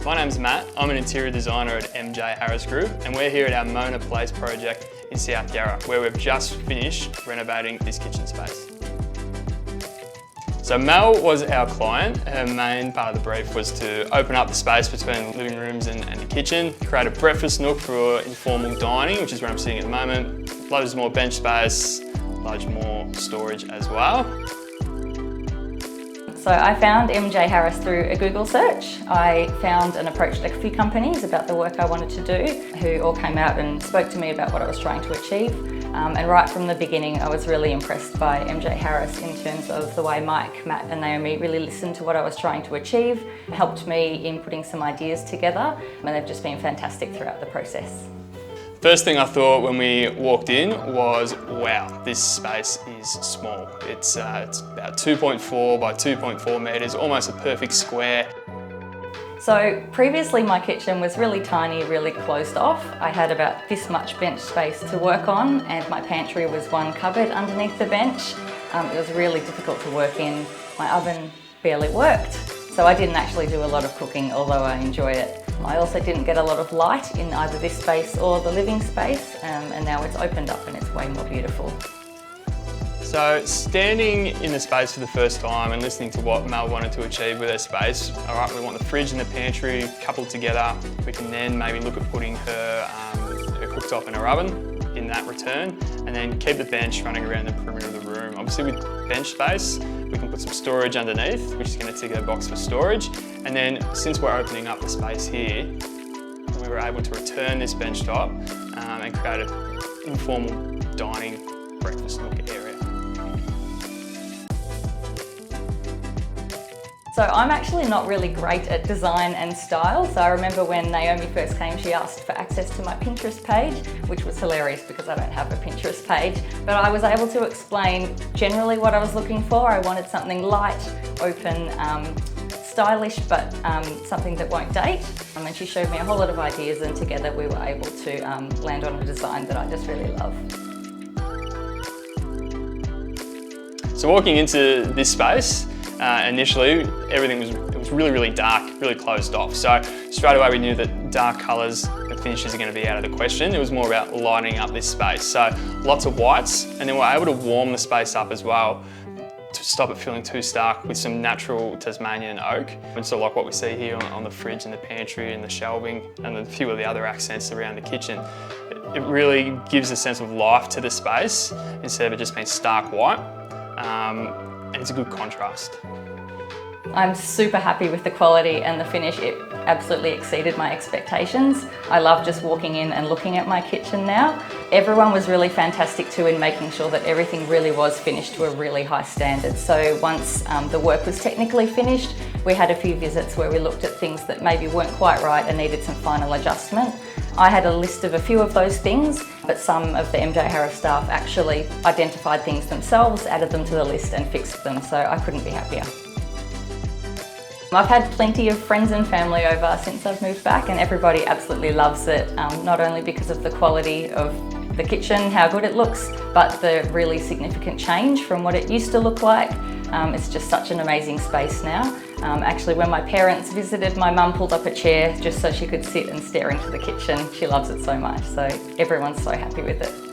My name's Matt. I'm an interior designer at M.J.Harris Group, and we're here at our Mona Place project in South Yarra, where we've just finished renovating this kitchen space. So Mel was our client. Her main part of the brief was to open up the space between living rooms and the kitchen, create a breakfast nook for informal dining, which is where I'm sitting at the moment. Loads more bench space, loads more storage as well. So I found M.J.Harris through a Google search. I found and approached a few companies about the work I wanted to do, who all came out and spoke to me about what I was trying to achieve. And right from the beginning, I was really impressed by M.J.Harris in terms of the way Mike, Matt and Naomi really listened to what I was trying to achieve, helped me in putting some ideas together, and they've just been fantastic throughout the process. First thing I thought when we walked in was, wow, this space is small. It's about 2.4 by 2.4 metres, almost a perfect square. So previously my kitchen was really tiny, really closed off. I had about this much bench space to work on, and my pantry was one cupboard underneath the bench. It was really difficult to work in. My oven barely worked, so I didn't actually do a lot of cooking, although I enjoy it. I also didn't get a lot of light in either this space or the living space, and now it's opened up and it's way more beautiful. So standing in the space for the first time and listening to what Mel wanted to achieve with her space, all right, we want the fridge and the pantry coupled together. We can then maybe look at putting her cooktop and her oven in that return, and then keep the bench running around the perimeter of the room. Obviously with bench space, we can put some storage underneath, which is going to tick a box for storage. And then since we're opening up the space here, we were able to return this bench top and create an informal dining breakfast nook area. So I'm actually not really great at design and style. So I remember when Naomi first came, she asked for access to my Pinterest page, which was hilarious because I don't have a Pinterest page. But I was able to explain generally what I was looking for. I wanted something light, open, stylish, but something that won't date. And she showed me a whole lot of ideas, and together we were able to land on a design that I just really love. So walking into this space, initially everything was really dark, really closed off. So straight away we knew that dark colours and finishes are going to be out of the question. It was more about lighting up this space. So lots of whites, and then we're able to warm the space up as well to stop it feeling too stark with some natural Tasmanian oak. And so like what we see here on the fridge and the pantry and the shelving and a few of the other accents around the kitchen, it really gives a sense of life to the space instead of it just being stark white. And it's a good contrast. I'm super happy with the quality and the finish. It absolutely exceeded my expectations. I love just walking in and looking at my kitchen now. Everyone was really fantastic too in making sure that everything really was finished to a really high standard. So once the work was technically finished, we had a few visits where we looked at things that maybe weren't quite right and needed some final adjustment. I had a list of a few of those things, but some of the M.J.Harris staff actually identified things themselves, added them to the list and fixed them, so I couldn't be happier. I've had plenty of friends and family over since I've moved back, and everybody absolutely loves it, not only because of the quality of the kitchen, how good it looks, but the really significant change from what it used to look like. It's just such an amazing space now. Actually, when my parents visited, my mum pulled up a chair just so she could sit and stare into the kitchen. She loves it so much, so everyone's so happy with it.